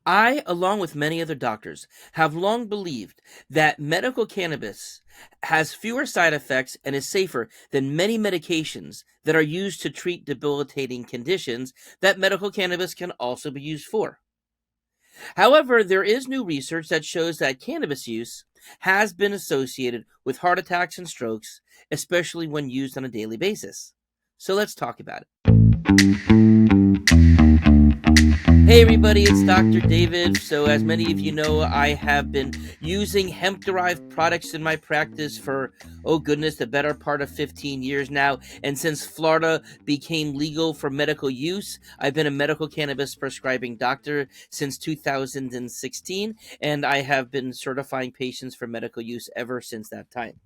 I, along with many other doctors, have long believed that medical cannabis has fewer side effects and is safer than many medications that are used to treat debilitating conditions that medical cannabis can also be used for. However, there is new research that shows that cannabis use has been associated with heart attacks and strokes, especially when used on a daily basis. So let's talk about it. Hey everybody, it's Dr. David. So, as many of you know, I have been using hemp derived products in my practice for, oh goodness, the better part of 15 years now. And since Florida became legal for medical use, I've been a medical cannabis prescribing doctor since 2016, and I have been certifying patients for medical use ever since that time.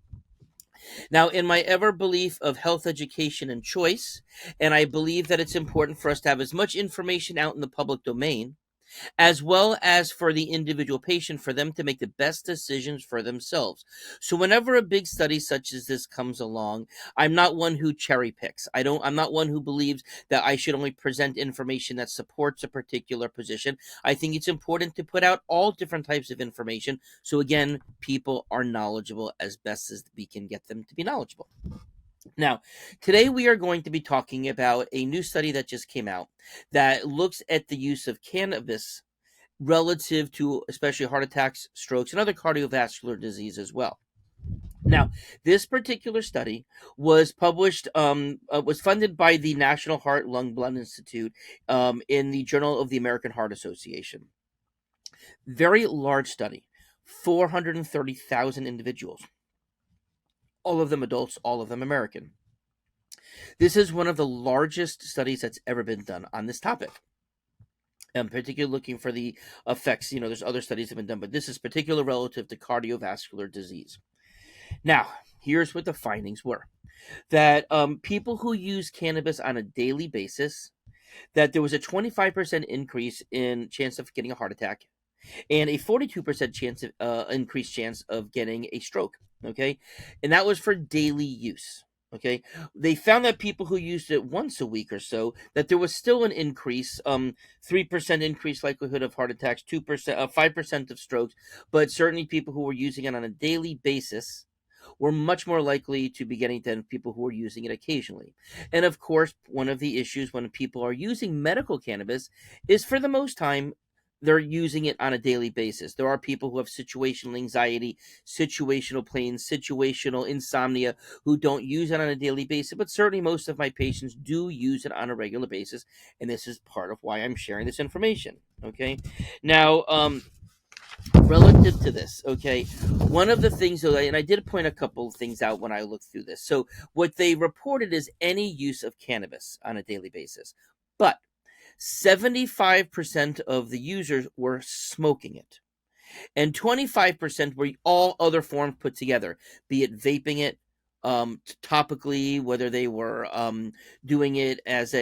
Now, in my ever belief of health education and choice, and I believe that it's important for us to have as much information out in the public domain, as well as for the individual patient, for them to make the best decisions for themselves. So whenever a big study such as this comes along, I'm not one who cherry picks. I'm not one who believes that I should only present information that supports a particular position. I think it's important to put out all different types of information, so again, people are knowledgeable as best as we can get them to be knowledgeable. Now, today we are going to be talking about a new study that just came out that looks at the use of cannabis relative to especially heart attacks, strokes, and other cardiovascular disease as well. Now, this particular study was funded by the National Heart, Lung, Blood Institute in the Journal of the American Heart Association. Very large study, 430,000 individuals, all of them adults, all of them American. This is one of the largest studies that's ever been done on this topic. I'm particularly looking for the effects. There's other studies that have been done, but this is particular relative to cardiovascular disease. Now, here's what the findings were: that people who use cannabis on a daily basis, that there was a 25% increase in chance of getting a heart attack, and a 42% chance of increased chance of getting a stroke. Okay, and that was for daily use. Okay, they found that people who used it once a week or so, that there was still an increase, 3% increased likelihood of heart attacks, 2%, 5% of strokes, but certainly people who were using it on a daily basis were much more likely to be getting it than people who are using it occasionally. And of course, one of the issues when people are using medical cannabis is, for the most time, they're using it on a daily basis. There are people who have situational anxiety, situational pain, situational insomnia who don't use it on a daily basis, but certainly most of my patients do use it on a regular basis, and this is part of why I'm sharing this information. Okay, now, relative to this, okay, one of the things that and I did point a couple of things out when I looked through this. So what they reported is any use of cannabis on a daily basis, but 75% of the users were smoking it, and 25% were all other forms put together, be it vaping it, topically, whether they were doing it as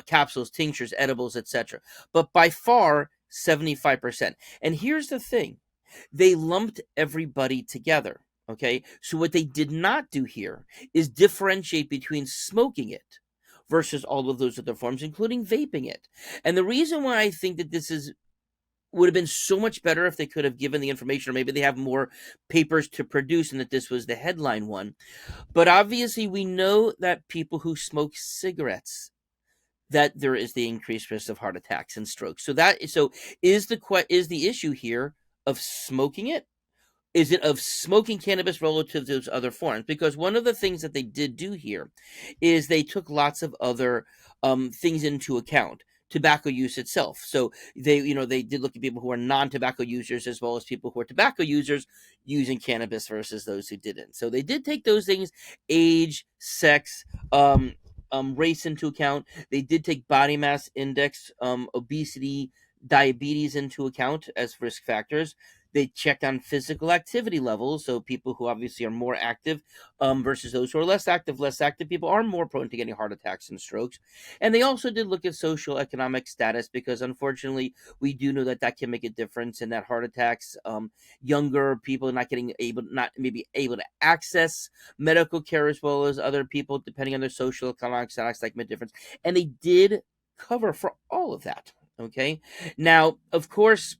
capsules, tinctures, edibles, etc. But by far, 75%. And here's the thing: they lumped everybody together. Okay, so what they did not do here is differentiate between smoking it versus all of those other forms, including vaping it. And the reason why I think that this is would have been so much better if they could have given the information, or maybe they have more papers to produce and that this was the headline one. But obviously, we know that people who smoke cigarettes, that there is the increased risk of heart attacks and strokes. So is the issue here of smoking it? Is it of smoking cannabis relative to those other forms? Because one of the things that they did do here is they took lots of other things into account. Tobacco use itself. So they did look at people who are non-tobacco users as well as people who are tobacco users using cannabis versus those who didn't. So they did take those things: age, sex, race into account. They did take body mass index, obesity, diabetes into account as risk factors. They checked on physical activity levels, so people who obviously are more active versus those who are less active. Less active people are more prone to getting heart attacks and strokes. And they also did look at social economic status, because unfortunately we do know that that can make a difference, and that heart attacks, younger people not maybe able to access medical care as well as other people, depending on their social economic status, like, make a difference. And they did cover for all of that. Okay. Now, of course,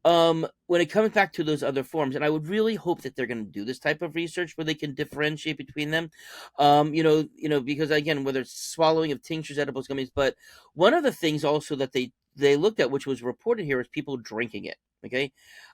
when it comes back to those other forms, and I would really hope that they're going to do this type of research where they can differentiate between them. Because again, whether it's swallowing of tinctures, edibles, gummies, but one of the things also that they looked at, which was reported here, is people drinking it. Okay,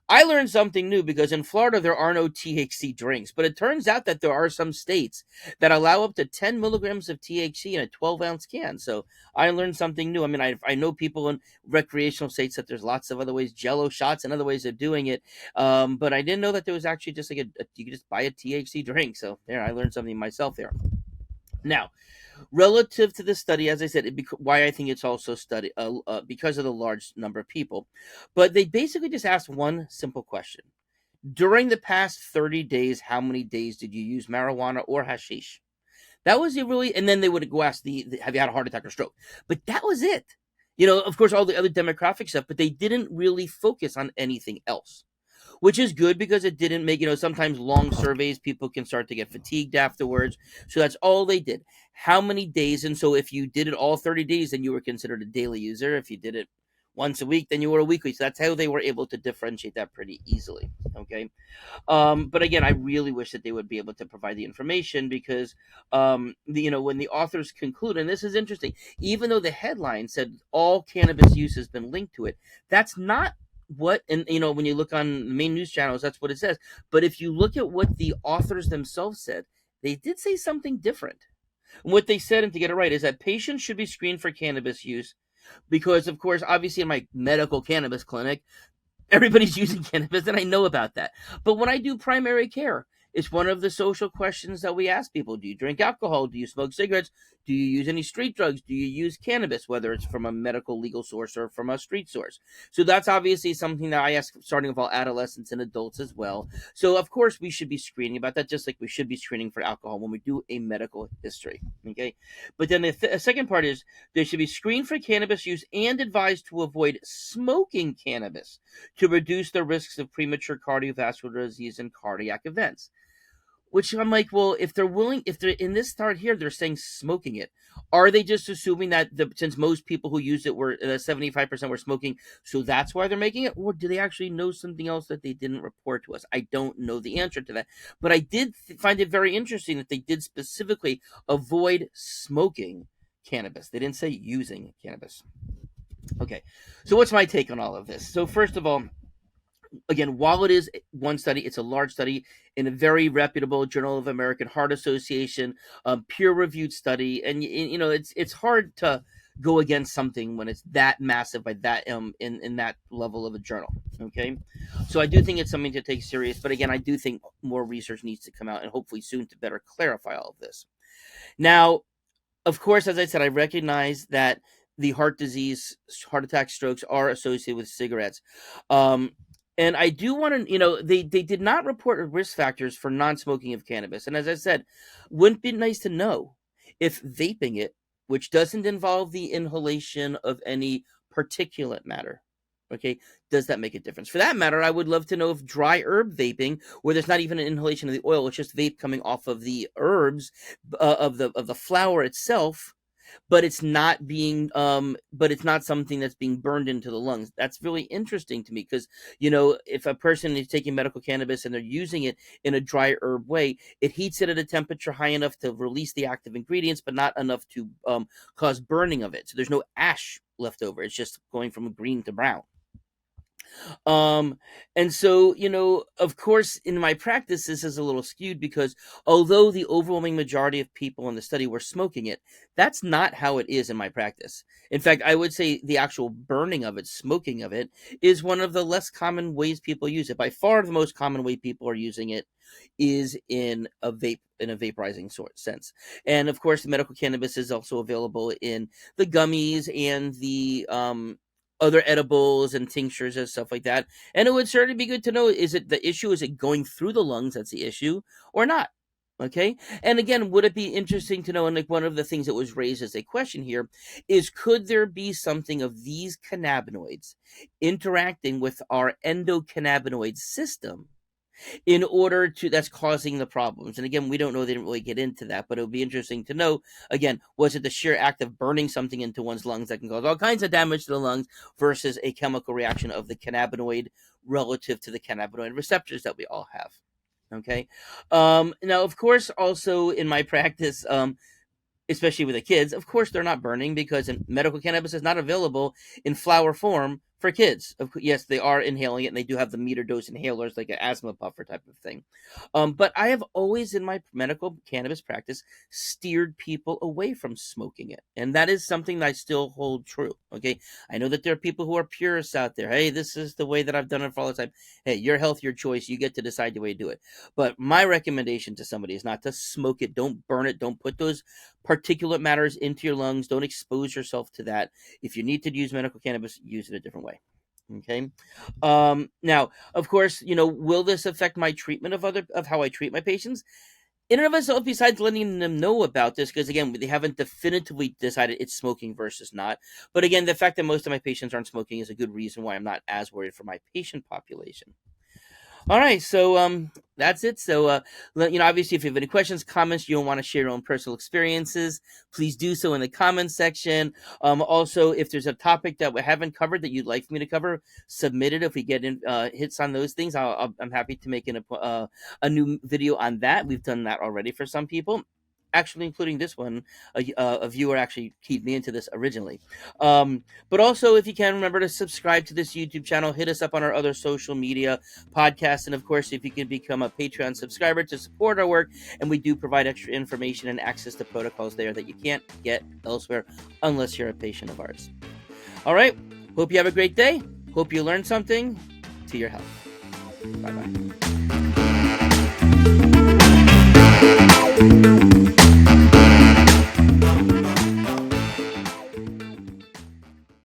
I learned something new because in Florida there are no THC drinks, but it turns out that there are some states that allow up to 10 milligrams of THC in a 12-ounce can. So I learned something new. I mean, I know people in recreational states that there's lots of other ways, Jello shots and other ways of doing it. But I didn't know that there was actually just like you could just buy a THC drink. So there, I learned something myself there. Now, relative to the study, as I said, why I think it's also study because of the large number of people, but they basically just asked one simple question: during the past 30 days, how many days did you use marijuana or hashish? That was it really, and then they would go ask have you had a heart attack or stroke? But that was it. Of course, all the other demographic stuff, but they didn't really focus on anything else, which is good because it didn't make, sometimes long surveys, people can start to get fatigued afterwards. So that's all they did. How many days? And so if you did it all 30 days, then you were considered a daily user. If you did it once a week, then you were a weekly. So that's how they were able to differentiate that pretty easily. Okay. But again, I really wish that they would be able to provide the information because, when the authors conclude, and this is interesting, even though the headline said all cannabis use has been linked to it, that's not what, and when you look on the main news channels, that's what it says. But if you look at what the authors themselves said, they did say something different. And what they said, and to get it right, is that patients should be screened for cannabis use because, of course, obviously in my medical cannabis clinic, everybody's using cannabis, and I know about that. But when I do primary care, it's one of the social questions that we ask people. Do you drink alcohol? Do you smoke cigarettes? Do you use any street drugs? Do you use cannabis, whether it's from a medical legal source or from a street source? So that's obviously something that I ask starting with all adolescents and adults as well. So of course we should be screening about that, just like we should be screening for alcohol when we do a medical history. Okay. But then the second part is they should be screened for cannabis use and advised to avoid smoking cannabis to reduce the risks of premature cardiovascular disease and cardiac events. Which I'm like, well, if they're in this start here, they're saying smoking it. Are they just assuming that since most people who used it were 75% were smoking, so that's why they're making it? Or do they actually know something else that they didn't report to us? I don't know the answer to that. But I did find it very interesting that they did specifically avoid smoking cannabis. They didn't say using cannabis. Okay, so what's my take on all of this? So first of all, again, while it is one study, it's a large study in a very reputable Journal of American Heart Association, peer-reviewed study, and it's hard to go against something when it's that massive by that in that level of a journal. Okay, so I do think it's something to take serious, but again, I do think more research needs to come out, and hopefully soon, to better clarify all of this. Now, of course, as I said, I recognize that the heart disease, heart attack, strokes are associated with cigarettes. Um, and I do want to, they did not report risk factors for non-smoking of cannabis. And as I said, wouldn't it be nice to know if vaping it, which doesn't involve the inhalation of any particulate matter, okay, does that make a difference? For that matter, I would love to know if dry herb vaping, where there's not even an inhalation of the oil, it's just vape coming off of the herbs, of the flower itself, but it's not something that's being burned into the lungs. That's really interesting to me because if a person is taking medical cannabis and they're using it in a dry herb way, it heats it at a temperature high enough to release the active ingredients, but not enough to cause burning of it. So there's no ash left over. It's just going from green to brown. Um, and so, of course, in my practice, this is a little skewed because although the overwhelming majority of people in the study were smoking it, that's not how it is in my practice. In fact, I would say the actual burning of it, smoking of it, is one of the less common ways people use it. By far, the most common way people are using it is in a vaporizing sort sense. And of course, the medical cannabis is also available in the gummies and the other edibles and tinctures and stuff like that. And it would certainly be good to know, is it the issue? Is it going through the lungs? That's the issue, or not? Okay. And again, would it be interesting to know? And like one of the things that was raised as a question here is, could there be something of these cannabinoids interacting with our endocannabinoid system in order to that's causing the problems. And again, we don't know, they didn't really get into that, but it would be interesting to know, again, was it the sheer act of burning something into one's lungs that can cause all kinds of damage to the lungs versus a chemical reaction of the cannabinoid relative to the cannabinoid receptors that we all have. Okay. Now, of course, also in my practice, especially with the kids, of course, they're not burning because medical cannabis is not available in flower form for kids. Yes, they are inhaling it, and they do have the meter dose inhalers, like an asthma puffer type of thing. But I have always, in my medical cannabis practice, steered people away from smoking it, and that is something that I still hold true. Okay, I know that there are people who are purists out there. Hey, this is the way that I've done it for all the time. Hey, your health, your choice. You get to decide the way to do it. But my recommendation to somebody is not to smoke it. Don't burn it. Don't put those particulate matters into your lungs. Don't expose yourself to that. If you need to use medical cannabis, use it a different way. Okay. Now, of course, will this affect my treatment of how I treat my patients? In and of itself, besides letting them know about this, because again, they haven't definitively decided it's smoking versus not. But again, the fact that most of my patients aren't smoking is a good reason why I'm not as worried for my patient population. All right, so that's it. So obviously, if you have any questions, comments, you don't want to share your own personal experiences, please do so in the comments section. Also, if there's a topic that we haven't covered that you'd like for me to cover, submit it. If we get hits on those things, I'm happy to make a new video on that. We've done that already for some people, actually, including this one. A viewer actually keyed me into this originally. But also, if you can, remember to subscribe to this YouTube channel, hit us up on our other social media podcasts, and of course, if you can become a Patreon subscriber to support our work, and we do provide extra information and access to protocols there that you can't get elsewhere unless you're a patient of ours. All right, hope you have a great day. Hope you learned something. To your health. Bye-bye.